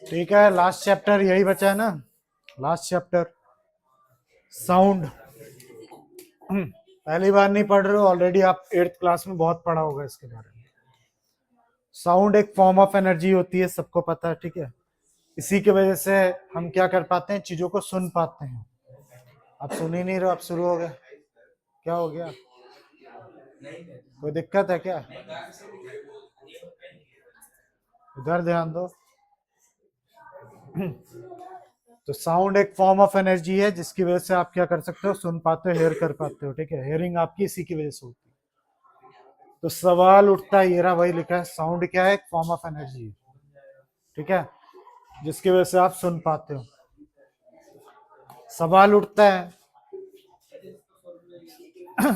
ठीक है, last chapter यही बचा है ना, लास्ट चैप्टर साउंड। पहली बार नहीं पढ़ रहे हो, ऑलरेडी आप 8th क्लास में बहुत पढ़ा होगा इसके बारे में। साउंड एक फॉर्म ऑफ एनर्जी होती है, सबको पता है, ठीक है। इसी की वजह से हम क्या कर पाते हैं, चीजों को सुन पाते हैं। आप सुन ही नहीं रहे हो, आप शुरू हो गए, क्या हो गया, कोई दिक्कत है क्या? इधर ध्यान दो। तो साउंड एक फॉर्म ऑफ एनर्जी है जिसकी वजह से आप क्या कर सकते हो, सुन पाते हो, हेयर कर पाते हो, ठीक है। हेयरिंग आपकी इसी की वजह से होती है। तो सवाल उठता है, ये रहा वही लिखा है, साउंड क्या है, एक फॉर्म ऑफ एनर्जी है, ठीक है, जिसकी वजह से आप सुन पाते हो। सवाल उठता है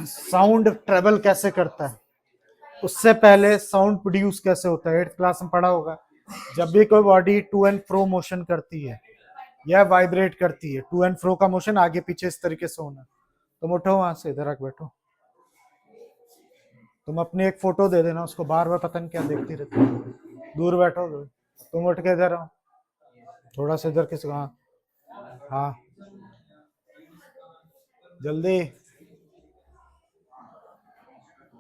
साउंड ट्रेवल कैसे करता है। उससे पहले साउंड प्रोड्यूस कैसे होता है, 8th क्लास में पढ़ा होगा। जब भी कोई body to and fro motion करती है या वाइब्रेट करती है, टू एंड फ्रो का मोशन आगे पीछे इस तरीके से होना। तुम उठो वहां से, इधर आके बैठो। तुम अपनी एक फोटो दे देना उसको, बार बार पता नहीं क्या देखती रहती है। दूर बैठो, तुम उठ के इधर आओ, थोड़ा सा इधर किसी, हाँ हाँ जल्दी।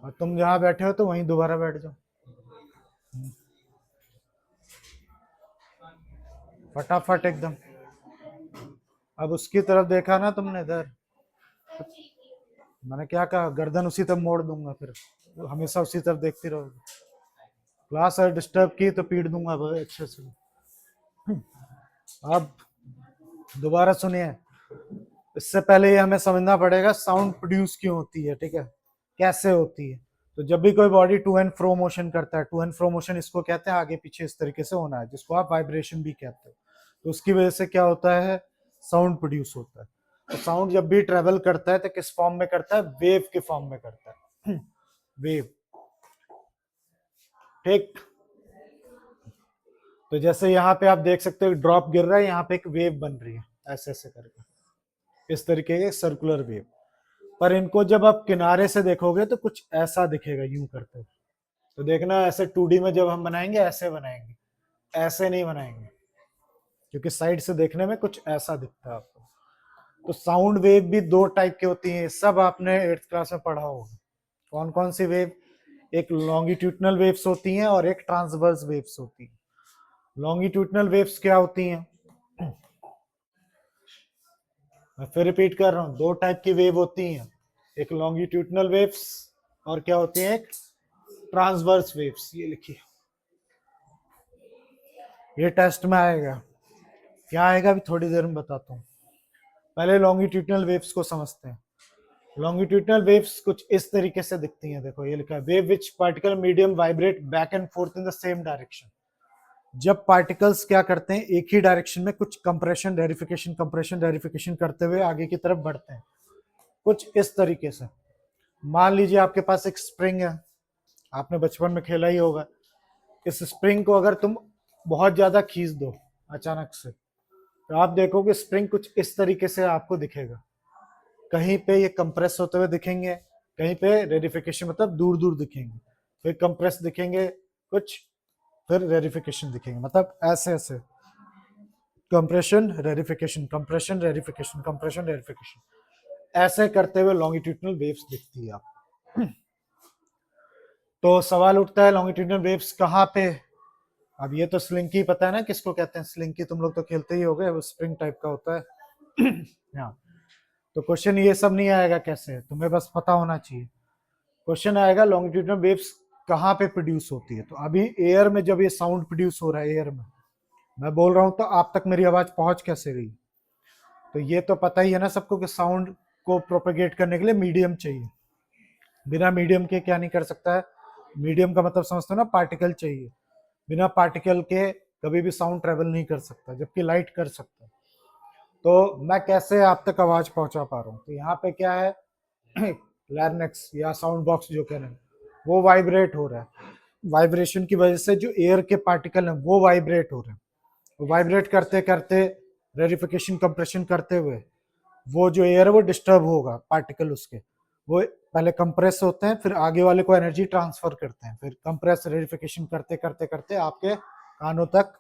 और तुम जहाँ बैठे हो तो वहीं दोबारा बैठ जाओ, फटाफट एकदम। अब उसकी तरफ देखा ना तुमने, इधर मैंने क्या कहा, गर्दन उसी तरफ मोड़ दूंगा, फिर हमेशा उसी तरफ देखती रहोगे। क्लास अगर डिस्टर्ब की तो पीट दूंगा भाई अच्छे से। अब दोबारा सुनिए, इससे पहले ये हमें समझना पड़ेगा साउंड प्रोड्यूस क्यों होती है, ठीक है, कैसे होती है। तो जब भी कोई body to and fro motion करता है, टू एंड फ्रो मोशन इसको कहते हैं आगे पीछे इस तरीके से होना है, जिसको आप वाइब्रेशन भी कहते हो। तो उसकी वजह से क्या होता है, साउंड प्रोड्यूस होता है। तो साउंड जब भी ट्रेवल करता है तो किस फॉर्म में करता है, वेव के फॉर्म में करता है, वेव, ठीक। तो जैसे यहाँ पे आप देख सकते हो ड्रॉप गिर रहा है, यहाँ पे एक वेव बन रही है ऐसे ऐसे करके, इस तरीके के सर्कुलर वेव। पर इनको जब आप किनारे से देखोगे तो कुछ ऐसा दिखेगा यूं करते हुए। तो देखना ऐसे 2D में जब हम बनाएंगे ऐसे बनाएंगे, ऐसे नहीं बनाएंगे, क्योंकि साइड से देखने में कुछ ऐसा दिखता है आपको। तो साउंड वेव भी दो टाइप की होती है, सब आपने 8th क्लास में पढ़ा होगा। कौन कौन सी वेव, एक लॉन्गिट्यूडनल वेव्स होती हैं और एक ट्रांसवर्स वेव्स होती हैं। लॉन्गिट्यूडनल वेव्स क्या होती हैं, मैं फिर रिपीट कर रहा हूं, दो टाइप की वेव होती हैं, एक लॉन्गिट्यूडनल वेव्स और क्या होती है, एक ट्रांसवर्स वेव्स। ये लिखिए, ये टेस्ट में आएगा, क्या आएगा अभी थोड़ी देर में बताता हूँ। पहले लॉन्गिट्यूडनल वेव्स को समझते हैं। लॉन्गिट्यूडनल वेव्स कुछ इस तरीके से दिखती हैं, देखो ये लिखा है, wave which particle medium vibrate back and fourth in the same direction. जब पार्टिकल्स क्या करते हैं, एक ही डायरेक्शन में कुछ कंप्रेशन रेरिफिकेशन करते हुए आगे की तरफ बढ़ते हैं, कुछ इस तरीके से। मान लीजिए आपके पास एक स्प्रिंग है, आपने बचपन में खेला ही होगा। इस स्प्रिंग को अगर तुम बहुत ज्यादा खींच दो अचानक से, तो आप देखोगे स्प्रिंग कुछ इस तरीके से आपको दिखेगा। कहीं पे ये कंप्रेस होते हुए दिखेंगे, कहीं पे रेडिफिकेशन मतलब दूर दूर दिखेंगे, फिर कंप्रेस दिखेंगे कुछ, फिर रेडिफिकेशन दिखेंगे, मतलब ऐसे ऐसे, कंप्रेशन रेडिफिकेशन, कंप्रेशन रेडिफिकेशन, कंप्रेशन रेडिफिकेशन, ऐसे करते हुए लॉन्गिट्यूडनल वेव्स दिखती है आपको। तो सवाल उठता है लॉन्गिट्यूडनल वेव्स कहाँ पे। अब ये तो स्लिंकी पता है ना किसको कहते हैं, स्लिंकी तुम लोग तो खेलते ही होगे, वो स्प्रिंग टाइप का होता है। हाँ, तो क्वेश्चन ये सब नहीं आएगा कैसे, तुम्हें बस पता होना चाहिए। क्वेश्चन आएगा लॉन्गिट्यूडनल वेव्स कहाँ पे प्रोड्यूस होती है। तो अभी एयर में जब ये साउंड प्रोड्यूस हो रहा है, एयर में मैं बोल रहा हूँ, तो आप तक मेरी आवाज पहुंच कैसे गई। तो ये तो पता ही है ना सबको कि साउंड को प्रोपेगेट करने के लिए मीडियम चाहिए, बिना मीडियम के क्या नहीं कर सकता है। मीडियम का मतलब समझते हो ना, पार्टिकल चाहिए, बिना पार्टिकल के कभी भी साउंड ट्रेवल नहीं कर सकता, जबकि लाइट कर सकता है। तो मैं कैसे आप तक आवाज पहुंचा पा रहा हूँ, तो यहाँ पे क्या है, लैरिंक्स या साउंड बॉक्स जो कह रहे हैं, वो वाइब्रेट हो रहा है। वाइब्रेशन की वजह से जो एयर के पार्टिकल हैं वो वाइब्रेट हो रहे हैं, वाइब्रेट करते करते रेडिफिकेशन कंप्रेशन करते हुए वो जो एयर है वो डिस्टर्ब होगा, पार्टिकल उसके वो पहले कंप्रेस होते हैं, फिर आगे वाले को एनर्जी ट्रांसफर करते हैं, फिर कंप्रेस रेडिफिकेशन करते करते करते आपके कानों तक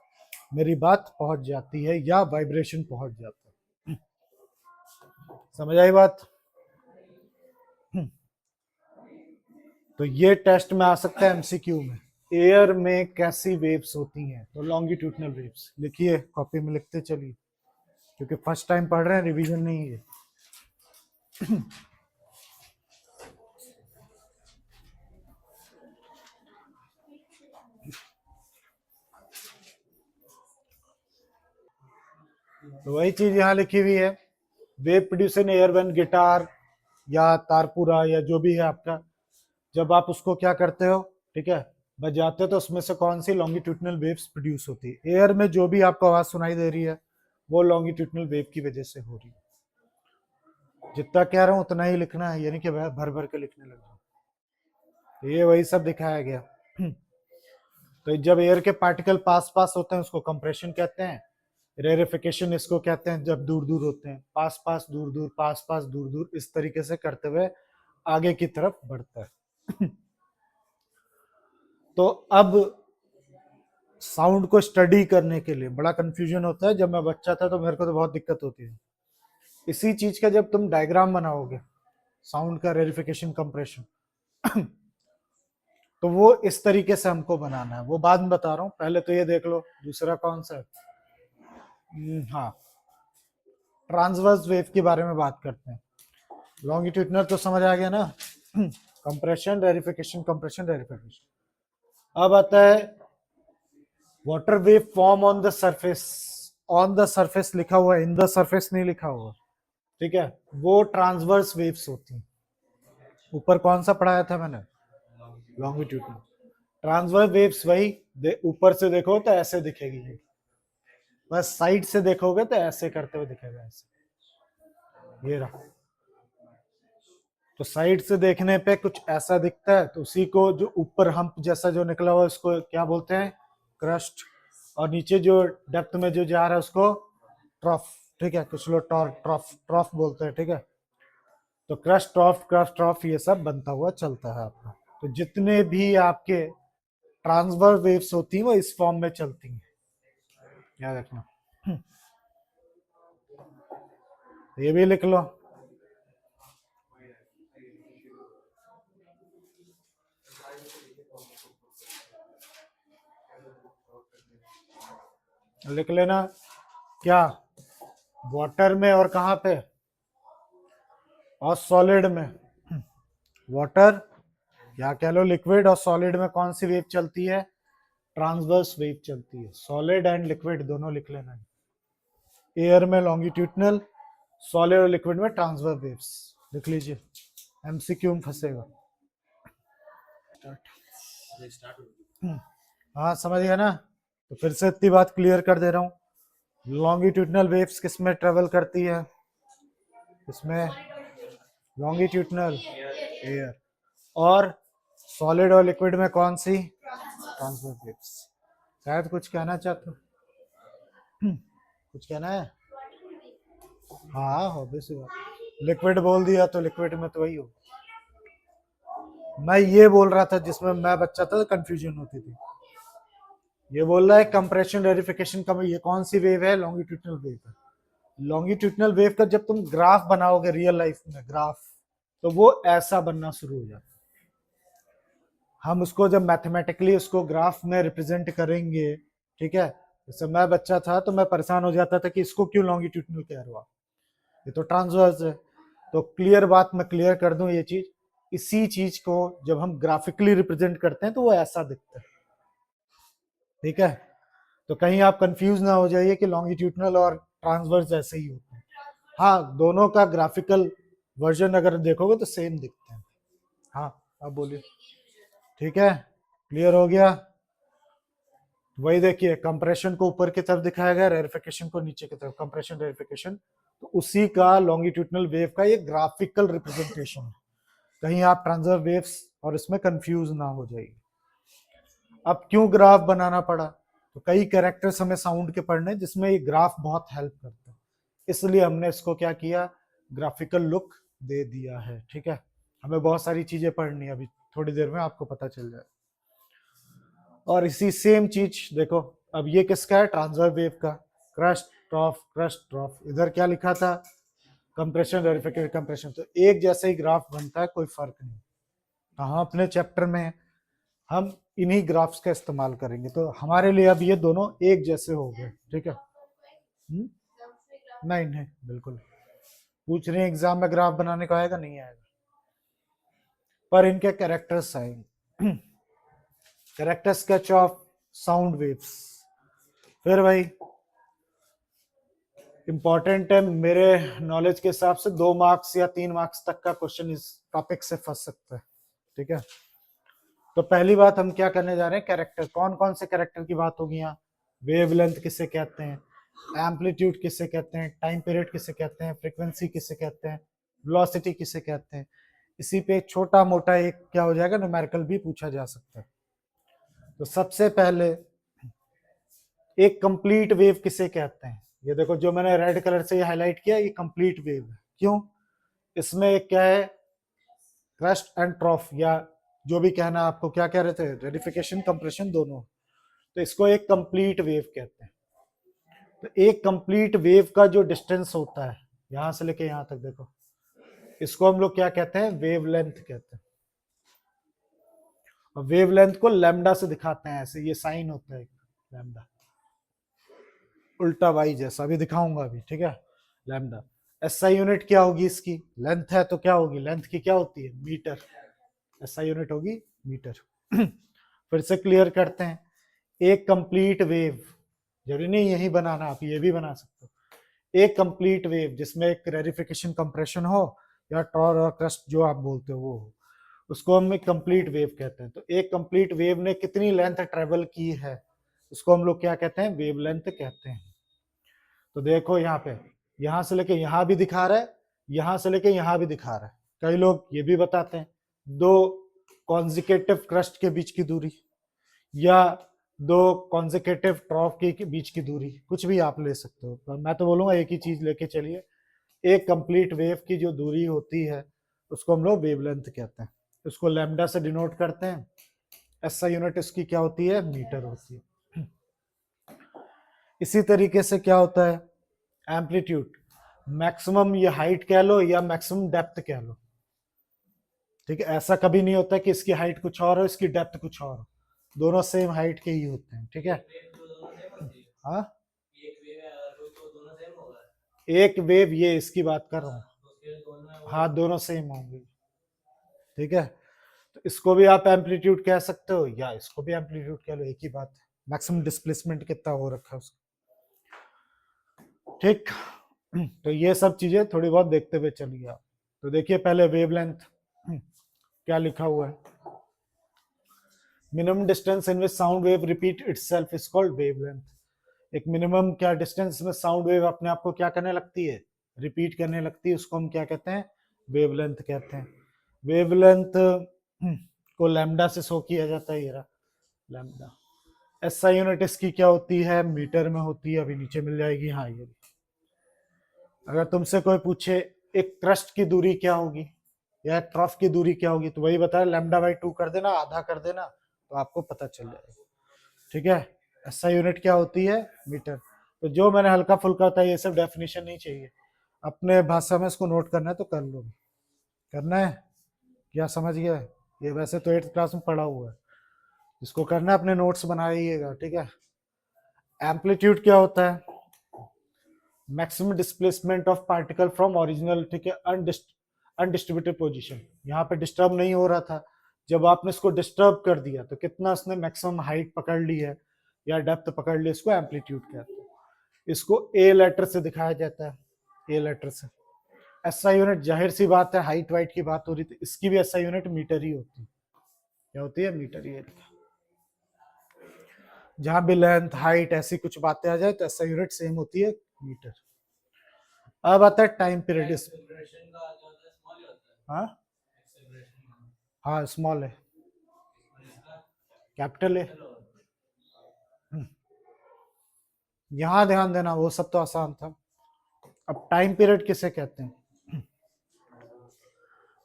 मेरी बात पहुंच जाती है या वाइब्रेशन पहुंच जाता है। समझ आई बात? तो ये टेस्ट में आ सकता है एमसीक्यू में, एयर में कैसी वेव्स होती हैं। तो लॉन्गिट्यूडनल वेव्स लिखिए, कॉपी में लिखते चलिए, क्योंकि फर्स्ट टाइम पढ़ रहे हैं, रिवीजन नहीं है। तो वही चीज यहाँ लिखी हुई है, wave produce in air when guitar या तारपुरा या जो भी है आपका, जब आप उसको क्या करते हो, ठीक है, बजाते हो, तो उसमें से कौन सी लॉन्गिट्यूडनल वेव्स प्रोड्यूस होती है। एयर में जो भी आपको आवाज सुनाई दे रही है वो लॉन्गिट्यूडनल वेव की वजह से हो रही है। जितना कह रहा हूं उतना ही लिखना है, यानी कि भर भर के लिखने लग जाओ। तो ये वही सब दिखाया गया। तो जब एयर के पार्टिकल पास पास होते हैं उसको कंप्रेशन कहते हैं, रेरिफिकेशन इसको कहते हैं जब दूर दूर होते हैं, पास पास दूर दूर, पास पास दूर दूर, इस तरीके से करते हुए आगे की तरफ बढ़ता है। तो अब साउंड को स्टडी करने के लिए बड़ा कंफ्यूजन होता है। जब मैं बच्चा था तो मेरे को तो बहुत दिक्कत होती है इसी चीज का। जब तुम डायग्राम बनाओगे साउंड का, रेरिफिकेशन, कंप्रेशन, तो वो इस तरीके से हमको बनाना है, वो बाद में बता रहा हूँ, पहले तो ये देख लो दूसरा कौन सा है। हाँ, ट्रांसवर्स वेव के बारे में बात करते हैं। लॉन्गिट्यूडनल तो समझ आ गया ना, कंप्रेशन, रेरिफिकेशन, कंप्रेशन, रेरिफिकेशन। अब आता है water wave form on the surface. On the surface लिखा हुआ है, इन द सरफेस नहीं लिखा हुआ, ठीक है। वो ट्रांसवर्स वेव्स होती हैं। ऊपर कौन सा पढ़ाया था मैंने, लॉन्गिट्यूडनल। ट्रांसवर्स वेव्स वही ऊपर से देखो तो ऐसे दिखेगी, बस साइड से देखोगे तो ऐसे करते हुए दिखेगा, ऐसे। ये रहा, तो साइड से देखने पे कुछ ऐसा दिखता है, तो उसी को जो ऊपर हम्प जैसा जो निकला हुआ है उसको क्या बोलते हैं, क्रस्ट। और नीचे जो डेप्थ में जो जा रहा है उसको ट्रफ, ठीक है। कुछ लोग ट्रफ ट्रफ बोलते हैं, ठीक है। तो क्रस्ट, ट्रफ, क्रस्ट, ट्रफ, ये सब बनता हुआ चलता है आपका। तो जितने भी आपके ट्रांसवर्स वेव्स होती हैं वो इस फॉर्म में चलती हैं, याद रखना। ये भी लिख लो। लिख लेना क्या, वाटर में और कहाँ पे, और सॉलिड में। वाटर या कह लो लिक्विड और सॉलिड में कौन सी वेव चलती है, ट्रांसवर्स वेव चलती है। सॉलिड एंड लिक्विड दोनों लिख लेना। एयर में लॉन्गिट्यूडनल, सॉलिड और लिक्विड में ट्रांसवर्स वेव्स लिख लीजिए, एमसीक्यू में फंसेगा। हाँ समझ गया ना, तो फिर से इतनी बात क्लियर कर दे रहा हूँ। लॉन्गिट्यूडनल वेव्स किस में ट्रेवल करती है, इसमें लॉन्गिट्यूडनल एयर, और सॉलिड और लिक्विड में कौन सी, ट्रांसवर्स वेव्स। शायद कुछ कहना चाहते हो, कुछ कहना है। हाँ ऑब्वियस बात, लिक्विड बोल दिया तो लिक्विड में तो वही हो। मैं ये बोल रहा था जिसमें मैं बच्चा था तो कंफ्यूजन होती थी। ये बोल रहा है कंप्रेशन, रेरिफिकेशन का, ये कौन सी वेव है, लॉन्गिट्यूडनल वेव है। लॉन्गिट्यूडनल वेव का जब तुम ग्राफ बनाओगे रियल लाइफ में ग्राफ, तो वो ऐसा बनना शुरू हो जाता है। हम उसको जब मैथमेटिकली उसको ग्राफ में रिप्रेजेंट करेंगे, ठीक है। जैसे मैं बच्चा था तो मैं परेशान हो जाता था कि इसको क्यों लॉन्गिट्यूडनल कह रहा, ये तो ट्रांसवर्स है। तो क्लियर बात मैं क्लियर कर दूं, ये चीज, इसी चीज को जब हम ग्राफिकली रिप्रेजेंट करते हैं तो वो ऐसा दिखता है, ठीक है। तो कहीं आप कंफ्यूज ना हो जाइए कि लॉन्गिट्यूडनल और ट्रांसवर्स ऐसे ही होते हैं। हाँ, दोनों का ग्राफिकल वर्जन अगर देखोगे तो सेम दिखते हैं। हाँ अब बोलिए, ठीक है, क्लियर हो गया। वही देखिए, कंप्रेशन को ऊपर की तरफ दिखाया गया, रेरिफिकेशन को नीचे की तरफ, कंप्रेशन, रेरिफिकेशन, तो उसी का लॉन्गिट्यूडनल वेव का ये ग्राफिकल रिप्रेजेंटेशन है। कहीं आप ट्रांसवर्स वेव्स और इसमें कंफ्यूज ना हो जाइए। अब क्यों ग्राफ बनाना पड़ा, तो कई कैरेक्टर्स हमें साउंड के पढ़ने जिसमें ये ग्राफ बहुत हेल्प करता है, इसलिए हमने इसको क्या किया, ग्राफिकल लुक दे दिया है, ठीक है। हमें बहुत सारी चीजें पढ़नी है, अभी थोड़ी देर में आपको पता चल जाए। और इसी सेम चीज देखो, अब ये किसका है, ट्रांसवर्स वेव का, क्रस्ट ट्रॉफ। इधर क्या लिखा था, कंप्रेशन रेरिफिकेशन कंप्रेशन। तो एक जैसे ही ग्राफ बनता है, कोई फर्क नहीं। कहाँ अपने चैप्टर में हम इन्हीं ग्राफ्स का इस्तेमाल करेंगे, तो हमारे लिए अब ये दोनों एक जैसे हो गए, ठीक है। नहीं नहीं बिल्कुल, पूछ रहे हैं एग्जाम में ग्राफ बनाने का आएगा, नहीं आएगा, पर इनके कैरेक्टर्स आएंगे। Character sketch of sound waves. फिर भाई इंपॉर्टेंट है, मेरे नॉलेज के हिसाब से 2 मार्क्स या 3 मार्क्स तक का क्वेश्चन इस टॉपिक से फंस सकता है, ठीक है। तो पहली बात हम क्या करने जा रहे हैं, कैरेक्टर। कौन कौन से कैरेक्टर की बात होगी यहाँ, वेवलेंथ किसे कहते हैं, एम्पलीट्यूड किसे कहते हैं, टाइम पीरियड किसे कहते हैं, फ्रीक्वेंसी किसे कहते हैं, वेलोसिटी किसे कहते हैं। इसी पे छोटा मोटा एक क्या हो जाएगा, न्यूमेरिकल भी पूछा जा सकता है। तो सबसे पहले एक कंप्लीट वेव किसे कहते हैं, ये देखो जो मैंने रेड कलर से ये हाईलाइट किया, ये कंप्लीट वेव है। क्यों, इसमें एक क्या है, क्रस्ट एंड ट्रॉफ, या जो भी कहना आपको, क्या कह रहे थे, रेडिफिकेशन कंप्रेशन दोनों, तो इसको एक कंप्लीट वेव कहते हैं। तो एक कंप्लीट वेव का जो डिस्टेंस होता है यहां से लेके यहां तक, देखो इसको हम लोग क्या कहते हैं, वेवलेंथ कहते हैं। और वेवलेंथ को लैम्डा से दिखाते हैं, ऐसे ये साइन होता है लैम्डा, उल्टा वाई जैसा, अभी दिखाऊंगा अभी, ठीक है। लैम्डा एसआई यूनिट क्या होगी इसकी, लेंथ है तो क्या होगी, लेंथ की क्या होती है, मीटर, एसआई यूनिट होगी मीटर। फिर से क्लियर करते हैं, एक कंप्लीट वेव, जरूरी नहीं यही बनाना, आप ये भी बना सकते हो। एक कंप्लीट वेव जिसमें एक रेरिफिकेशन कंप्रेशन हो या टॉर और क्रस्ट जो आप बोलते हो वो हो, उसको हम एक कंप्लीट वेव कहते हैं। तो एक कंप्लीट वेव ने कितनी लेंथ ट्रेवल की है, उसको हम लोग क्या कहते हैं, वेवलेंथ कहते हैं। तो देखो यहाँ पे, यहां से लेके यहां भी दिखा रहा है, यहां से लेके यहां भी दिखा रहा है। कई लोग ये भी बताते हैं 2 कॉन्जिकेटिव क्रस्ट के बीच की दूरी, या 2 कॉन्जिकेटिव ट्रॉफ के बीच की दूरी, कुछ भी आप ले सकते हो। पर मैं तो बोलूंगा एक ही चीज लेके चलिए, एक कंप्लीट वेव की जो दूरी होती है उसको हम लोग वेवलेंथ कहते हैं। उसको लैम्डा से डिनोट करते हैं, एसआई यूनिट इसकी क्या होती है, मीटर होती है। इसी तरीके से क्या होता है, एम्पलीट्यूड, मैक्सिमम ये हाइट कह लो या मैक्सिमम डेप्थ कह लो, ठीक है। ऐसा कभी नहीं होता कि इसकी हाइट कुछ और हो, इसकी डेप्थ कुछ और हो, दोनों सेम हाइट के ही होते हैं, ठीक है। हाँ एक वेव, ये इसकी बात कर रहा हूँ, हाँ दोनों सेम होंगे, ठीक है। तो इसको भी आप एम्पलीट्यूड कह सकते हो या इसको भी एम्पलीट्यूड कह लो, एक ही बात है। मैक्सिमम डिस्प्लेसमेंट कितना हो रखा है उसका, ठीक। तो ये सब चीजें थोड़ी बहुत देखते हुए चलिए आप। तो देखिए पहले वेवलेंथ क्या लिखा हुआ है, minimum distance in which sound wave repeat itself is called wavelength. एक मिनिमम क्या डिस्टेंस में साउंड वेव अपने आप को क्या करने लगती है, रिपीट करने लगती है, उसको हम क्या कहते हैं, वेवलेंथ कहते हैं। वेवलेंथ को लैम्डा से शो किया जाता है, ये रहा लैम्डा। एसआई यूनिट इसकी क्या होती है, मीटर में होती है, अभी नीचे मिल जाएगी, हाँ ये। अगर तुमसे कोई पूछे एक क्रस्ट की दूरी क्या होगी या ट्रफ की दूरी क्या होगी, तो वही बताया λ/2 कर देना, आधा कर देना, तो आपको पता चल जाएगा, ठीक है। एसआई यूनिट क्या होती है, मीटर। तो जो मैंने हल्का फुल्का था, ये सब डेफिनेशन नहीं चाहिए, अपने भाषा में इसको नोट करना है तो कर लो, करना है क्या, समझ गया, ये वैसे तो 8th क्लास में पढ़ा हुआ है, इसको करना है अपने नोट्स बनाइएगा, ठीक है। एम्पलीट्यूड क्या होता है, maximum displacement of particle from original, ठीक है, अनडिस्ट्रीब्यूटेड पोजीशन। यहाँ पे डिस्टर्ब नहीं हो रहा था, जब आपने इसको डिस्टर्ब कर दिया तो कितना इसने मैक्सिमम हाइट पकड़ ली है या डेप्थ पकड़ ली, इसको एम्पलीट्यूड कहते हैं। इसको ए लेटर से दिखाया जाता है, ए लेटर से। एसआई यूनिट जाहिर सी बात है, हाइट वाइट की बात हो रही थी, इसकी भी एसआई यूनिट मीटर ही होती है, क्या होती है, मीटर ही। जहां भी लेंथ हाइट ऐसी कुछ बातें आ जाए तो एसआई यूनिट सेम होती है, मीटर। अब आता है टाइम पीरियड, हाँ हाँ स्मॉल है, कैपिटल है। यहां ध्यान देना, वो सब तो आसान था। अब टाइम पीरियड किसे कहते हैं,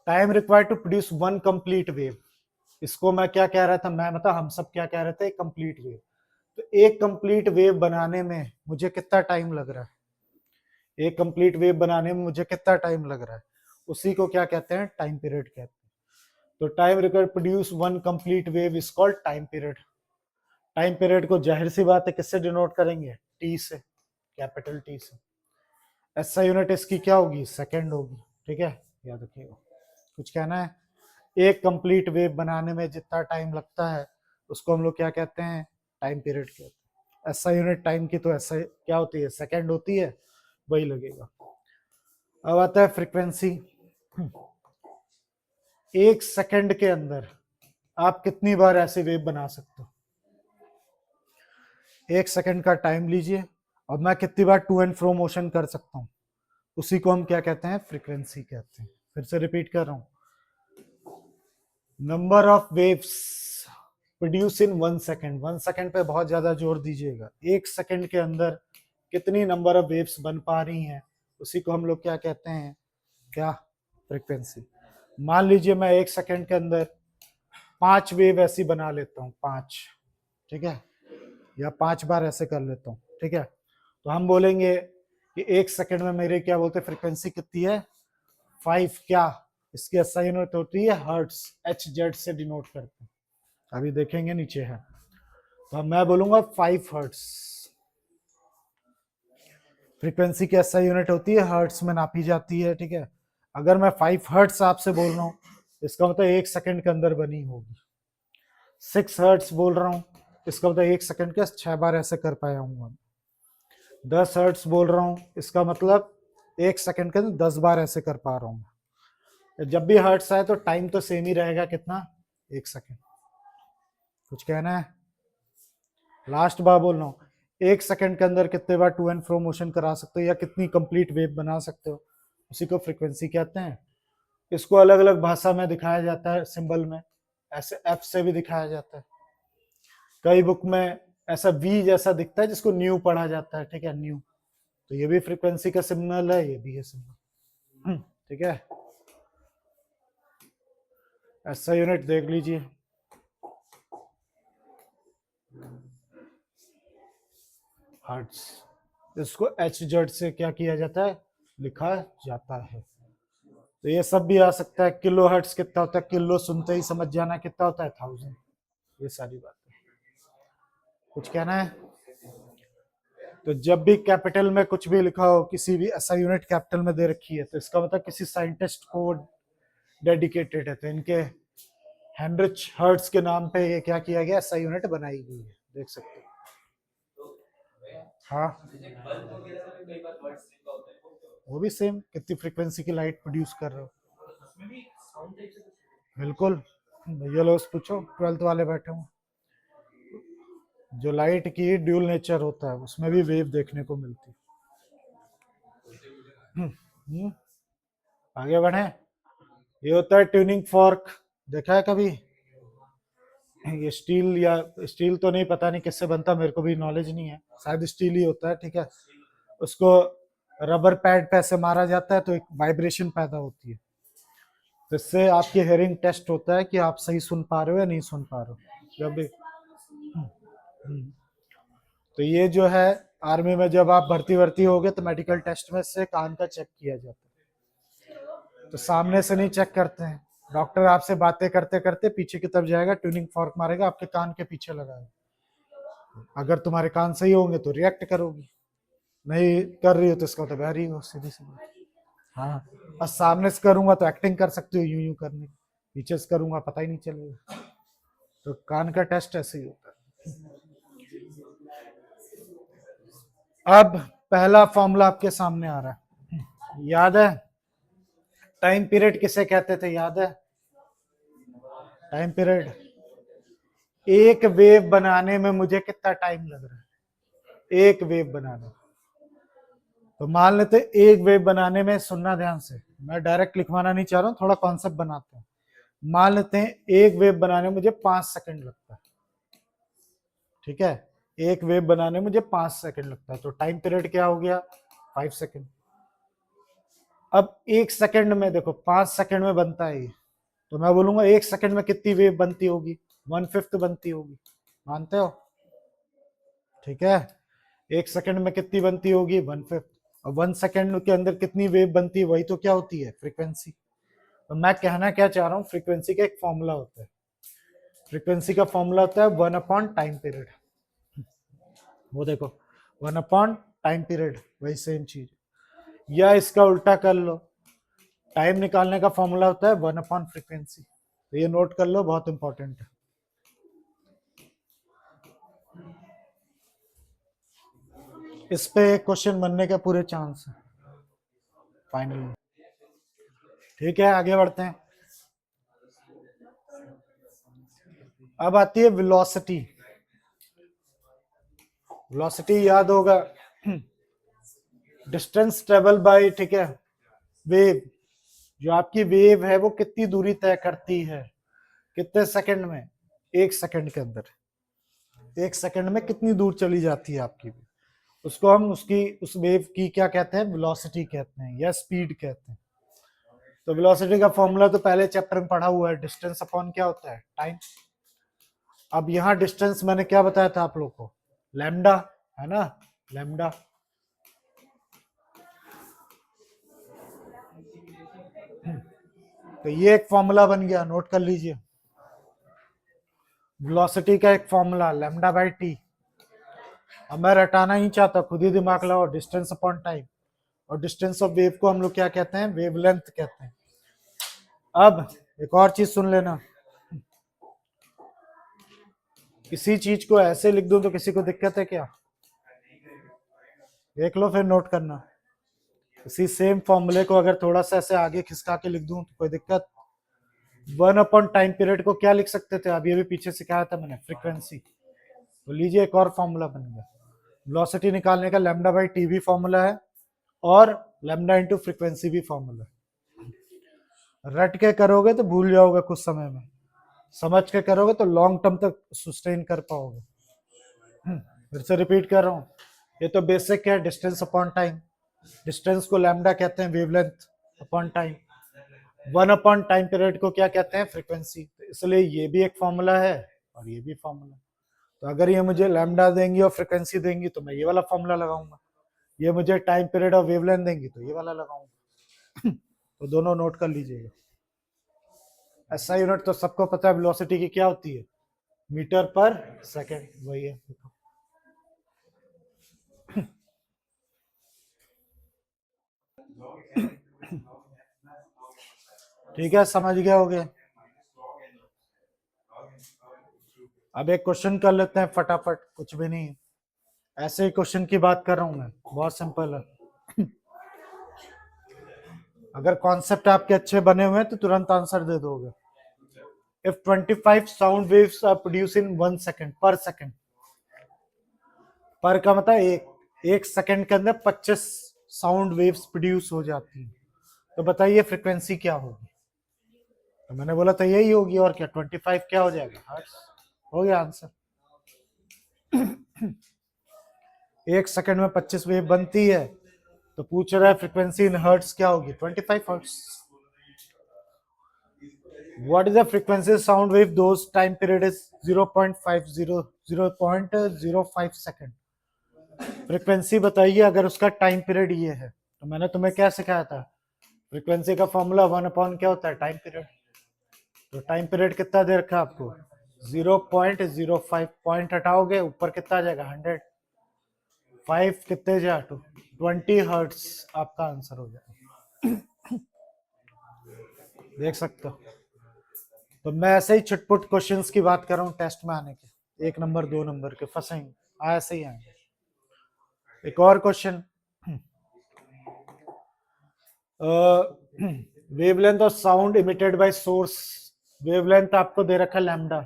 time required to produce one complete wave. इसको मैं क्या कह रहा था, मैं मतलब हम सब क्या कह रहे थे, कंप्लीट वेव। तो एक कंप्लीट वेव बनाने में मुझे कितना टाइम लग रहा है, एक कंप्लीट वेव बनाने में मुझे कितना टाइम लग रहा है, उसी को क्या कहते हैं, टाइम पीरियड कहते हैं। तो time required produce one complete wave is called time period. Time period को जाहिर सी बात है किससे डिनोट करेंगे, टी से, कैपिटल टी से। एसआई यूनिट इसकी क्या होगी, सेकंड होगी, ठीक है, याद रखिएगा। कुछ कहना है, एक कंप्लीट वेव बनाने में जितना टाइम लगता है उसको हम लोग क्या कहते हैं, टाइम पीरियड कहते हैं। एसआई यूनिट टाइम की तो ऐसा क्या होती है, सेकंड होती है, वही लगेगा। अब आता है फ्रीक्वेंसी। एक सेकंड के अंदर आप कितनी बार ऐसे वेव बना सकते हो, एक सेकंड का टाइम लीजिए और मैं कितनी बार टू एंड फ्रो मोशन कर सकता हूं, उसी को हम क्या कहते हैं, फ्रीक्वेंसी कहते हैं। फिर से रिपीट कर रहा हूं, number of waves produce in 1 second. 1 second पे बहुत ज्यादा जोर दीजिएगा, एक सेकंड के अंदर कितनी नंबर ऑफ वेव्स बन पा रही हैं, उसी को हम लोग क्या कहते हैं, क्या, फ्रीक्वेंसी। मान लीजिए मैं एक सेकंड के अंदर 5 वेव ऐसी बना लेता हूँ, 5, ठीक है, या 5 बार ऐसे कर लेता हूँ, ठीक है, तो हम बोलेंगे कि एक सेकंड में मेरे क्या बोलते हैं, फ्रीक्वेंसी कितनी है, 5। क्या, इसकी एसआई यूनिट होती है हर्ट्स, एच जेड से डिनोट करते हैं, अभी देखेंगे नीचे है। तो मैं बोलूंगा 5 हर्ट्स। फ्रीक्वेंसी की एसआई यूनिट होती है हर्ट्स में नापी जाती है, ठीक है। अगर मैं 5 हर्ट्स आपसे बोल रहा हूँ, इसका मतलब एक सेकंड के अंदर बनी होगी। 6 हर्ट्स बोल रहा हूँ, इसका मतलब एक सेकंड के 6 बार ऐसे कर पाया हूँ। 10 हर्ट्स बोल रहा हूँ, इसका मतलब एक सेकंड के अंदर 10 बार ऐसे कर पा रहा हूँ। जब भी हर्ट्स आए तो टाइम तो सेम ही रहेगा, कितना, एक सेकंड। कुछ कहना है, लास्ट बार बोल रहा हूँ, एक सेकंड के अंदर कितने बार टू एंड फ्रो मोशन करा सकते हो या कितनी कंप्लीट वेव बना सकते हो, उसी को फ्रीक्वेंसी कहते हैं। इसको अलग अलग भाषा में दिखाया जाता है, सिंबल में, ऐसे एफ से भी दिखाया जाता है। कई बुक में ऐसा वी जैसा दिखता है जिसको न्यू पढ़ा जाता है, ठीक है, न्यू, तो ये भी फ्रीक्वेंसी का सिग्नल है, ये भी है सिंबल, ठीक है। ऐसा यूनिट देख लीजिए, हर्ट्ज, इसको एच जेड से क्या किया जाता है, लिखा जाता है। तो ये सब भी आ सकता है। किलो हर्ट्ज कितना होता है, किलो सुनते ही समझ जाना कितना होता है, 1000, ये सारी बात है। कुछ कहना है, तो जब भी कैपिटल में कुछ भी लिखा हो, किसी भी ऐसा यूनिट कैपिटल में दे रखी है, तो इसका मतलब किसी साइंटिस्ट को डेडिकेटेड है, तो इनके हेनरिच हर्ट्ज के नाम पे ये क्या किया गया, ऐसा यूनिट बनाई गई है, देख सकते हो। हाँ, वो भी सेम, कितनी फ्रीक्वेंसी की लाइट प्रोड्यूस कर रहे हो, बिल्कुल। भैया लोग पूछो, 12th वाले बैठे हो, जो लाइट की ड्यूल नेचर होता है उसमें भी वेव देखने को मिलती है। आगे बढ़े, ये होता है ट्यूनिंग फॉर्क, देखा है कभी, ये स्टील, या स्टील तो नहीं, पता नहीं किससे बनता, मेरे को भी नॉलेज नहीं है, शायद स्टील ही होता है, ठीक है। उसको रबर पैड पे ऐसे मारा जाता है तो एक वाइब्रेशन पैदा होती है, तो इससे आपकी हेयरिंग टेस्ट होता है कि आप सही सुन पा रहे हो या नहीं सुन पा रहे हो। जब भी तो ये जो है, आर्मी में जब आप भर्ती होगे तो मेडिकल टेस्ट में से कान का चेक किया जाता है, तो सामने से नहीं चेक करते हैं, डॉक्टर आपसे बातें करते करते पीछे की तरफ जाएगा, ट्यूनिंग फॉर्क मारेगा, आपके कान के पीछे लगाएगा, अगर तुम्हारे कान सही होंगे तो रिएक्ट करोगी, नहीं कर रही हो तो इसका मतलब रही हो, सीधी सी बात। हाँ, और सामने से करूंगा तो एक्टिंग कर सकती हो, यूं यूं करने, पीछे से करूंगा पता ही नहीं चलेगा, तो कान का टेस्ट ऐसे ही होता है। अब पहला फॉर्मूला आपके सामने आ रहा है, याद है, टाइम पीरियड किसे कहते थे, याद है, टाइम पीरियड, एक वेव बनाने में मुझे कितना टाइम लग रहा है, एक वेव बनाने, तो मान लेते एक वेव बनाने में, सुनना ध्यान से, मैं डायरेक्ट लिखवाना नहीं चाह रहा हूँ, थोड़ा कॉन्सेप्ट बनाते हैं। मान लेते हैं एक वेव बनाने में मुझे 5 सेकंड लगता है, ठीक है, एक वेव बनाने में मुझे 5 सेकंड लगता है, तो टाइम पीरियड क्या हो गया, 5 सेकंड। अब एक सेकंड में देखो, 5 सेकंड में बनता है ये, तो मैं बोलूंगा एक सेकंड में कितनी वेव बनती होगी, 1/5 बनती होगी, मानते हो, ठीक है, 1 सेकंड में कितनी बनती होगी 1/5, और 1 सेकंड के अंदर कितनी वेव बनती है, वही तो क्या होती है फ्रीक्वेंसी। तो मैं कहना क्या चाह रहा हूँ, फ्रीक्वेंसी का एक फॉर्मूला होता है, फ्रीक्वेंसी का फॉर्मूला होता है 1/टाइम पीरियड। वो देखो 1/टाइम पीरियड, वही सेम चीज, या इसका उल्टा कर लो, टाइम निकालने का फॉर्मूला होता है 1/फ्रीक्वेंसी। तो ये नोट कर लो, बहुत इंपॉर्टेंट है। इस पे क्वेश्चन बनने के पूरे चांस है फाइनली। ठीक है, आगे बढ़ते हैं। अब आती है वेलोसिटी। वेलोसिटी याद होगा, डिस्टेंस ट्रेवल बाय, ठीक है, वेव। जो आपकी वेव है वो कितनी दूरी तय करती है, कितने सेकंड में, 1 सेकंड के अंदर। 1 सेकंड में कितनी दूर चली जाती है आपकी वेव, उसको हम उसकी उस वेव की क्या कहते हैं, वेलोसिटी कहते हैं या स्पीड कहते हैं। तो वेलोसिटी का फॉर्मूला तो पहले चैप्टर में पढ़ा हुआ है, डिस्टेंस अपॉन क्या होता है, टाइम। अब यहाँ डिस्टेंस मैंने क्या बताया था आप लोग को, लैम्डा, है ना, लैम्डा। तो ये एक फॉर्मूला बन गया, नोट कर लीजिए, वेलोसिटी का एक फॉर्मूला लैम्डा बाई टी। अब मैं रटाना ही चाहता, खुद ही दिमाग लगाओ, डिस्टेंस अपॉन टाइम, और डिस्टेंस ऑफ वेव को हम लोग क्या कहते हैं, वेवलेंथ कहते हैं। अब एक और चीज सुन लेना, किसी चीज को ऐसे लिख दूं तो किसी को दिक्कत है क्या, देख लो फिर नोट करना। इसी सेम फॉर्मूले को अगर थोड़ा सा ऐसे आगे खिसका के लिख दूं तो कोई दिक्कत। 1/टाइम पीरियड को क्या लिख सकते थे, अभी अभी पीछे सिखाया था मैंने, फ्रीक्वेंसी। तो लीजिए एक और फॉर्मूला बन गया, वेलोसिटी निकालने का लैम्डा बाई टी भी फॉर्मूला है, और लैम्डा इंटू फ्रीक्वेंसी भी फॉर्मूला है। रट के करोगे तो भूल जाओगे कुछ समय में, समझ के करोगे तो लॉन्ग टर्म तक सस्टेन कर पाओगे। फिर से रिपीट कर रहा हूँ, ये तो बेसिक है, डिस्टेंस अपॉन टाइम, डिस्टेंस को लैम्डा कहते हैं, वेवलेंथ अपॉन टाइम, 1/टाइम पीरियड को क्या कहते हैं, फ्रीक्वेंसी। तो इसलिए ये भी एक फॉर्मूला है और ये भी फॉर्मूला। तो अगर ये मुझे लैम्डा देंगी और फ्रीक्वेंसी देंगी तो मैं ये वाला फॉर्मूला लगाऊंगा, ये मुझे टाइम पीरियड और वेवलेंथ देंगी तो ये वाला लगाऊंगा। तो दोनों नोट कर लीजिएगा। ऐसा यूनिट तो सबको पता है, वेलोसिटी की क्या होती है, मीटर पर सेकंड, वही है। ठीक है, समझ गया हो गया। अब एक क्वेश्चन कर लेते हैं फटाफट, कुछ भी नहीं है, ऐसे ही क्वेश्चन की बात कर रहा हूं मैं, बहुत सिंपल है। अगर कॉन्सेप्ट आपके अच्छे बने हुए हैं तो तुरंत आंसर दे दोगे। If 25 sound waves are produce in 1 second, per second, per का मतलब एक सेकंड के अंदर 25 साउंड वेव्स प्रोड्यूस हो जाती हैं, तो बताइए फ्रीक्वेंसी क्या होगी। तो मैंने बोला था यही होगी, और क्या, 25 क्या हो जाएगा, हर्ट्ज। हो गया आंसर। 1 सेकंड में 25 वेव बनती है, तो पूछ रहा है फ्रीक्वेंसी इन हर्ट्ज क्या होगी, 25 hertz. What is the frequency of sound wave? Those time period is 0.05 second. Frequency बताइए अगर उसका टाइम पीरियड ये है। तो मैंने तुम्हें क्या सिखाया था, फ्रीक्वेंसी का फॉर्मूला 1/, क्या होता है, टाइम पीरियड। तो टाइम पीरियड कितना दे रखा है आपको, 0.05, पॉइंट हटाओगे ऊपर कितना आ जाएगा, 100, 5 कितने जा, 20 हर्ट्ज आपका आंसर हो जाएगा। देख सकते हो। तो मैं ऐसे ही छुटपुट क्वेश्चंस की बात कर रहा हूँ, टेस्ट में आने के 1 नंबर 2 नंबर के फंसेंगे, ऐसे ही आएंगे। एक और question, wavelength of sound emitted by source, wavelength आपको दे रखा है lambda,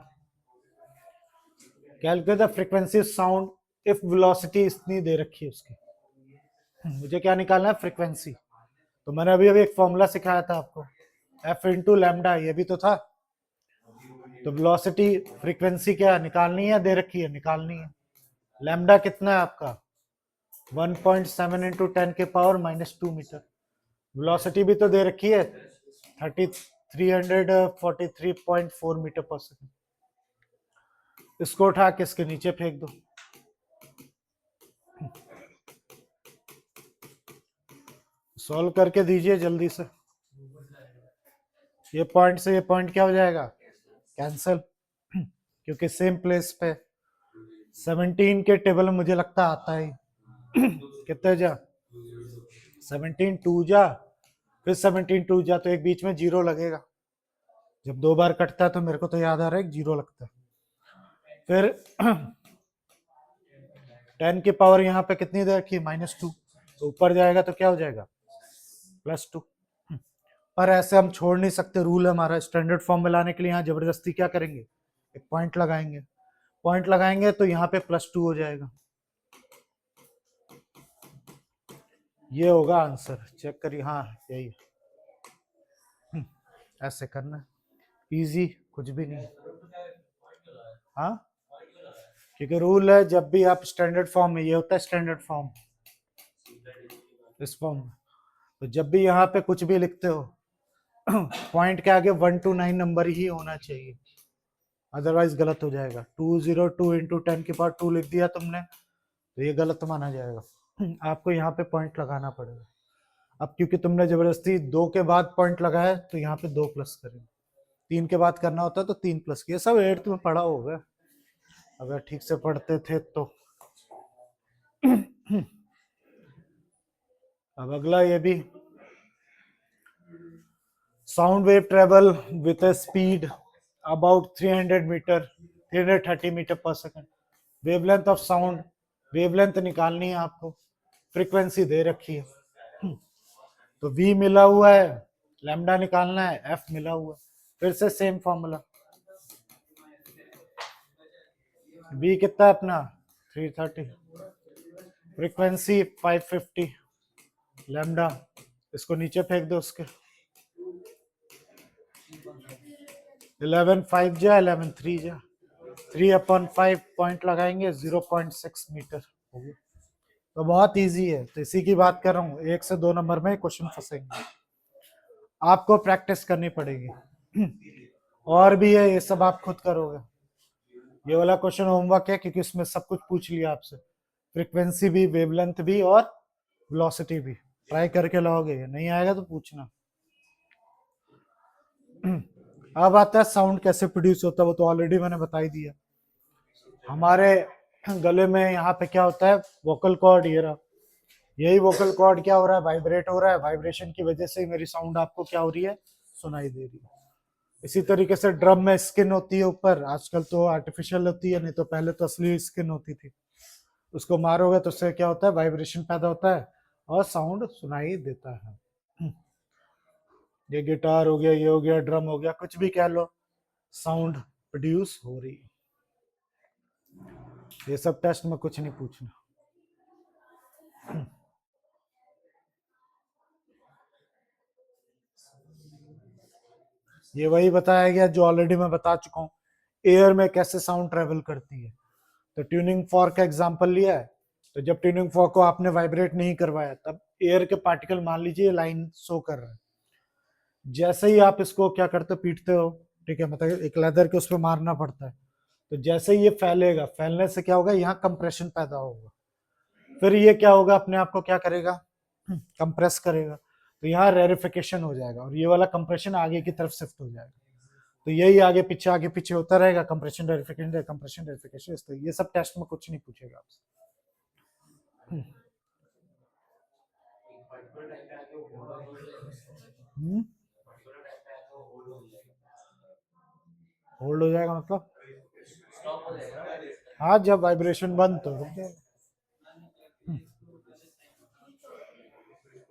calculate the frequency of sound if velocity इतनी दे रखी है उसकी। मुझे क्या निकालना है, फ्रीक्वेंसी। तो मैंने अभी अभी एक फॉर्मूला सिखाया था आपको, एफ इंटू लैम्डा, ये भी तो था। तो वेलोसिटी फ्रीक्वेंसी क्या निकालनी है, दे रखी है, निकालनी है। लैम्डा कितना है आपका, 1.7 इंटू 10 के पावर -2 मीटर। वेलोसिटी भी तो दे रखी है, 343.4 मीटर पर सेकंड। इसको उठा के इसके नीचे फेंक दो, सॉल्व करके दीजिए जल्दी से। ये पॉइंट से ये पॉइंट क्या हो जाएगा, कैंसिल, क्योंकि सेम प्लेस पे 17 के टेबल में मुझे लगता आता है कितने जा 17 2 जा, फिर 17 2 जा, तो एक बीच में जीरो लगेगा। जब 2 बार कटता है तो मेरे को तो याद आ रहा है जीरो लगता है। फिर 10 की पावर यहाँ पे कितनी दे रखी है, -2, तो ऊपर जाएगा तो क्या हो जाएगा, +2। पर ऐसे हम छोड़ नहीं सकते, रूल है हमारा, स्टैंडर्ड फॉर्म में लाने के लिए यहाँ जबरदस्ती क्या करेंगे, एक पॉइंट लगाएंगे। पॉइंट लगाएंगे तो यहाँ पे +2 हो जाएगा। ये होगा आंसर, चेक करिए, हाँ यही है। ऐसे करना है, इजी, कुछ भी नहीं। हाँ, क्योंकि रूल है जब भी आप स्टैंडर्ड फॉर्म में, ये होता है स्टैंडर्ड फॉर्म, इस फॉर्म में, तो जब भी यहाँ पे कुछ भी लिखते हो पॉइंट के आगे 1 to 9 नंबर ही होना चाहिए, अदरवाइज गलत हो जाएगा। 202 इंटू 10 की पावर 2 लिख दिया तुमने तो ये गलत माना जाएगा। आपको यहाँ पे पॉइंट लगाना पड़ेगा। अब क्योंकि तुमने जबरदस्ती 2 के बाद पॉइंट लगाया तो यहाँ पे 2 प्लस करेंगे, 3 के बाद करना होता तो 3 प्लस किया। सब 8th में पढ़ा होगा अगर ठीक से पढ़ते थे तो। अब अगला ये भी, sound wave travel with a speed about 300 metre 330 metre per second. Wavelength of sound, wavelength निकालनी है आपको, फ्रीक्वेंसी दे रखी है, तो v मिला हुआ है, लैम्डा निकालना है, f मिला हुआ है। फिर से सेम फॉर्मूला, v कितना है अपना 330, फ्रीक्वेंसी 550, लैम्डा, इसको नीचे फेंक दो उसके, 11 5 जा 11 3 जा, 3/5 पॉइंट लगाएंगे 0.6 मीटर हो गया। तो बहुत इजी है, तो इसी की बात कर रहा हूँ, 1 से 2 नंबर में क्वेश्चन फंसेंगे, आपको प्रैक्टिस करनी पड़ेगी। और भी है, ये सब आप खुद करोगे। ये वाला क्वेश्चन होमवर्क है क्योंकि इसमें सब कुछ पूछ लिया आपसे, फ्रीक्वेंसी भी, वेवलेंथ भी और वेलोसिटी भी। ट्राई करके लाओगे, नहीं आएगा तो पूछना। अब आता है साउंड कैसे प्रोड्यूस होता है, वो तो ऑलरेडी मैंने बता ही दिया। हमारे गले में यहाँ पे क्या होता है, वोकल कॉर्ड, ये रहा, यही वोकल कॉर्ड क्या हो रहा है, वाइब्रेट हो रहा है, वाइब्रेशन की वजह से मेरी साउंड आपको क्या हो रही है, सुनाई दे रही है। इसी तरीके से ड्रम में स्किन होती है ऊपर, आजकल तो आर्टिफिशियल होती है, नहीं तो पहले तो असली स्किन होती थी। उसको मारोगे तो उससे क्या होता है, वाइब्रेशन पैदा होता है और साउंड सुनाई देता है। ये गिटार हो गया, ये हो गया, ड्रम हो गया, कुछ भी कह लो, साउंड प्रोड्यूस हो रही है। ये सब टेस्ट में कुछ नहीं पूछना। ये वही बताया गया जो ऑलरेडी मैं बता चुका हूँ, एयर में कैसे साउंड ट्रेवल करती है। तो ट्यूनिंग फॉर्क का एग्जांपल लिया है, तो जब ट्यूनिंग फॉर्क को आपने वाइब्रेट नहीं करवाया तब एयर के पार्टिकल, मान लीजिए लाइन शो कर रहा है, जैसे ही आप इसको क्या करते हो, पीटते हो, ठीक है, मतलब एक लेदर के उस पर मारना पड़ता है, तो जैसे ही ये फैलेगा, फैलने से क्या होगा, यहाँ कंप्रेशन पैदा होगा, फिर ये क्या होगा, अपने आप को क्या करेगा, कंप्रेस करेगा, तो यहाँ रेरिफिकेशन हो जाएगा और ये वाला कंप्रेशन आगे की तरफ शिफ्ट हो जाएगा। तो यही आगे पीछे होता रहेगा, कंप्रेशन रेरिफिकेशन, कंप्रेशन रेरिफिकेशन। तो ये सब टेस्ट में कुछ नहीं पूछेगा आपसे। होल्ड हो जाएगा मतलब, हाँ जब वाइब्रेशन बंद तो रुक जाएगा।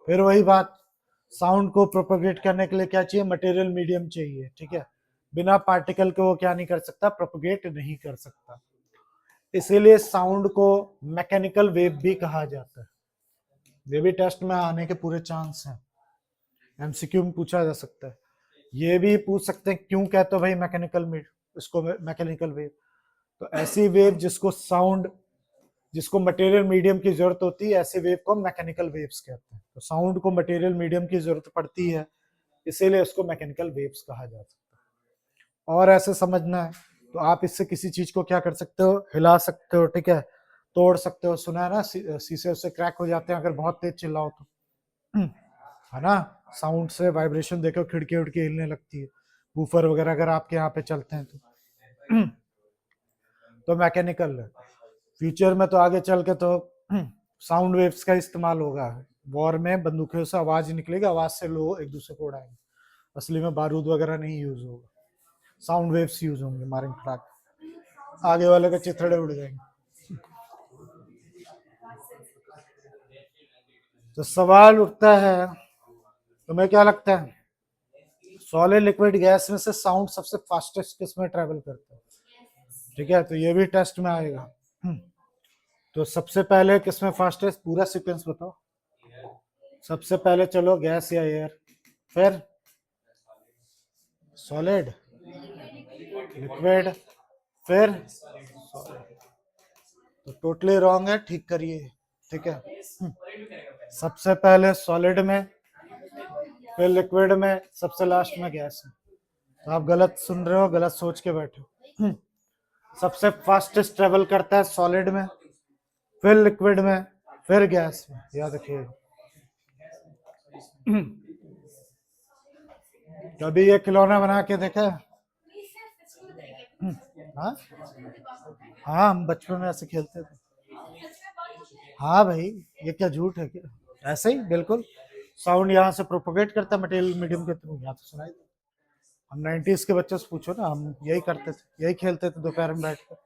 फिर वही बात, साउंड को प्रोपोगेट करने के लिए क्या चाहिए, मटेरियल मीडियम चाहिए, ठीक है, बिना पार्टिकल के वो क्या नहीं कर सकता, प्रोपोगेट नहीं कर सकता। इसीलिए साउंड को मैकेनिकल वेव भी कहा जाता है। ये भी टेस्ट में आने के पूरे चांस हैं, एमसीक्यू में पूछा जा सकता है। ये भी पूछ सकते हैं क्यों कहते हो भाई मैकेनिकल वेव, इसको मैकेनिकल वेव, तो ऐसी वेव जिसको साउंड, जिसको मटेरियल मीडियम की जरूरत होती है, ऐसे वेव को मैकेनिकल वेव्स कहते हैं। तो साउंड को मटेरियल मीडियम की जरूरत पड़ती है, इसीलिए उसको मैकेनिकल वेव्स कहा जा सकता है। और ऐसे समझना है तो आप इससे किसी चीज को क्या कर सकते हो, हिला सकते हो, ठीक है, तोड़ सकते हो। सुना है ना, शीशे उससे क्रैक हो जाते हैं अगर बहुत तेज चिल्लाओ तो। है ना। साउंड से वाइब्रेशन देखो, खिड़की उड़की हिलने लगती है, बूफर वगैरह अगर आपके यहाँ पे चलते हैं तो मैकेनिकल है। फ्यूचर में तो आगे चल के तो साउंड वेव्स का इस्तेमाल होगा। वॉर में बंदूकों से आवाज निकलेगी, आवाज से लोग एक दूसरे को उड़ाएंगे। असली में बारूद वगैरह नहीं यूज होगा, साउंड वेव्स यूज होंगे, मारेंगे खड़ाक, आगे वाले के चिथड़े उड़ जाएंगे। तो सवाल उठता है, तुम्हें क्या लगता है सॉलिड लिक्विड गैस में से साउंड सबसे फास्टेस्ट किस में ट्रेवल करता है? ठीक है, तो ये भी टेस्ट में आएगा। तो सबसे पहले किस में फास्टेस्ट, पूरा सीक्वेंस बताओ। सबसे पहले चलो गैस या एयर, फिर सॉलिड, लिक्विड, फिर तो टोटली रॉन्ग है, ठीक करिए। ठीक है, सबसे पहले सॉलिड में, फिर लिक्विड में, सबसे लास्ट में गैस में। तो आप गलत सुन रहे हो, गलत सोच के बैठे हो। सबसे फास्टेस्ट ट्रेवल करता है सॉलिड में, फिर लिक्विड में, फिर गैस में, याद रखिए। कभी ये खिलौना बना के देखा? हाँ हाँ, हम बचपन में ऐसे खेलते थे। हाँ भाई, ये क्या झूठ है क्या? ऐसे ही बिल्कुल साउंड यहाँ से प्रोपोगेट करता है मटेरियल मीडियम के थ्रू, यहाँ तो सुनाई दे। हम 90s के बच्चे से पूछो ना, हम यही करते थे, यही खेलते थे दोपहर में बैठ कर।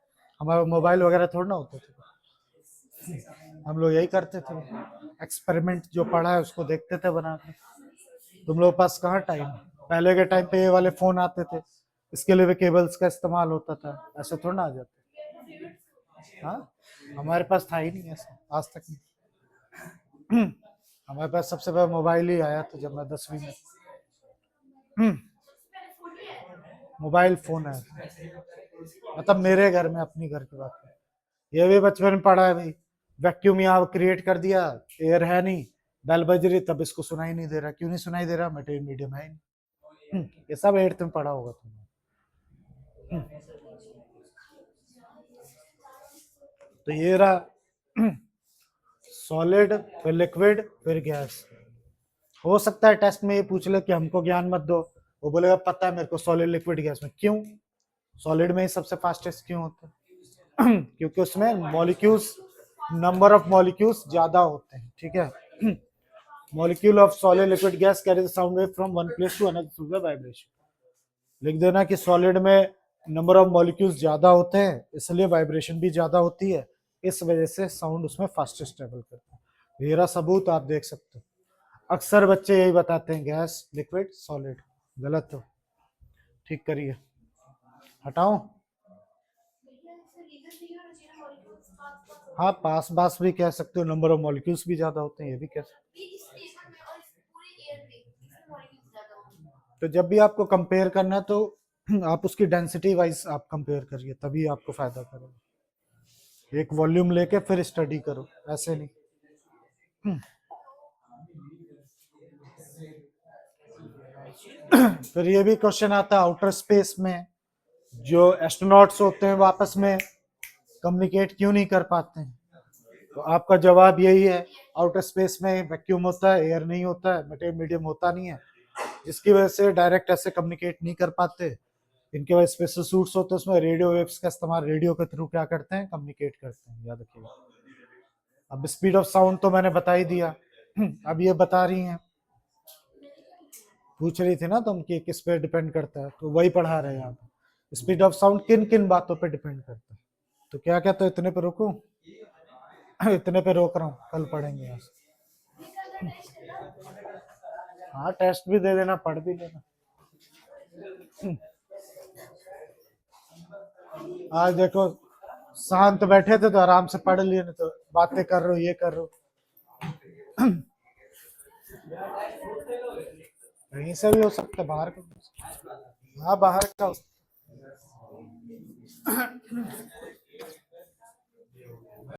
हमारा मोबाइल वगैरह थोड़ा ना होते थे, हम लोग यही करते थे। एक्सपेरिमेंट जो पढ़ा है उसको देखते थे बना कर। तुम लोगों के पास कहाँ टाइम, पहले के टाइम पे ये वाले फोन आते थे, इसके लिए भी केबल्स का इस्तेमाल होता था, ऐसे थोड़ा ना आ जाते। हाँ, हमारे पास था ही नहीं ऐसा आज तक नहीं। हमारे पास सबसे पहले मोबाइल ही आया था जब मैं 10वीं में। मोबाइल फोन है, मतलब मेरे घर में, अपनी घर की बात है। ये भी बचपन में पढ़ा है भाई, वैक्यूम यहाँ क्रिएट कर दिया, एयर है नहीं, बेल बज रही तब इसको सुनाई नहीं दे रहा। क्यों नहीं सुनाई दे रहा? मटेरियल मीडियम है नहीं। ये सब 8th में पढ़ा होगा तुमने। तो ये रहा सॉलिड, फिर लिक्विड, फिर गैस। हो सकता है टेस्ट में ये पूछ ले कि हमको ज्ञान मत दो, वो बोलेगा पता है मेरे को सॉलिड लिक्विड गैस में। क्यों? सॉलिड में ही सबसे फास्टेस्ट क्यों होता है? क्योंकि उसमें मॉलिक्यूल्स, नंबर ऑफ मॉलिक्यूल्स ज्यादा होते हैं। ठीक है, molecule of solid liquid gas carry the sound wave from one place to another through the vibration. लिख देना कि सॉलिड में नंबर ऑफ मॉलिक्यूल्स ज्यादा होते हैं, इसलिए वाइब्रेशन भी ज्यादा होती है, इस वजह से साउंड उसमें फास्टेस्ट ट्रेवल करता है। मेरा सबूत आप देख सकते हो। अक्सर बच्चे यही बताते हैं गैस, लिक्विड, सॉलिड। गलत हो, ठीक करिए। हटाओ, हाँ पास बास भी कह सकते हो, नंबर ऑफ मॉलिक्यूल्स भी ज्यादा होते हैं, ये भी कह सकते हो। तो जब भी आपको कंपेयर करना है तो आप उसकी डेंसिटी वाइज आप कंपेयर करिए, तभी आपको फायदा करेगा। एक वॉल्यूम लेके फिर स्टडी करो, ऐसे नहीं। फिर ये भी क्वेश्चन आता है, आउटर स्पेस में जो एस्ट्रोनॉट्स होते हैं वो आपस में कम्युनिकेट क्यों नहीं कर पाते हैं? तो आपका जवाब यही है, आउटर स्पेस में वैक्यूम होता है, एयर नहीं होता है, मटेरियल मीडियम होता नहीं है, जिसकी वजह से डायरेक्ट ऐसे कम्युनिकेट नहीं कर पाते। इनके वजह स्पेशल सूट्स होते हैं, उसमें रेडियो वेव्स का इस्तेमाल, रेडियो के थ्रू क्या करते हैं, कम्युनिकेट करते हैं, याद रखिएगा। अब स्पीड ऑफ साउंड तो मैंने बता ही दिया। अब ये बता रही हैं, पूछ रही थी ना तुम कि किस पे डिपेंड करता है, तो वही पढ़ा रहे हैं यहाँ पे। स्पीड ऑफ साउंड किन किन बातों पे डिपेंड करता है? तो क्या क्या, तो इतने पे रोकूं? इतने पे रोक रहा हूँ, कल पढ़ेंगे यहाँ से। हाँ, टेस्ट भी दे देना, पढ़ भी लेना। आज देखो शांत बैठे थे तो आराम से पढ़ लिए, नहीं तो बातें कर रहे हो, ये कर रहे हो। कहीं से भी हो सकता है, बाहर का। हाँ, बाहर का।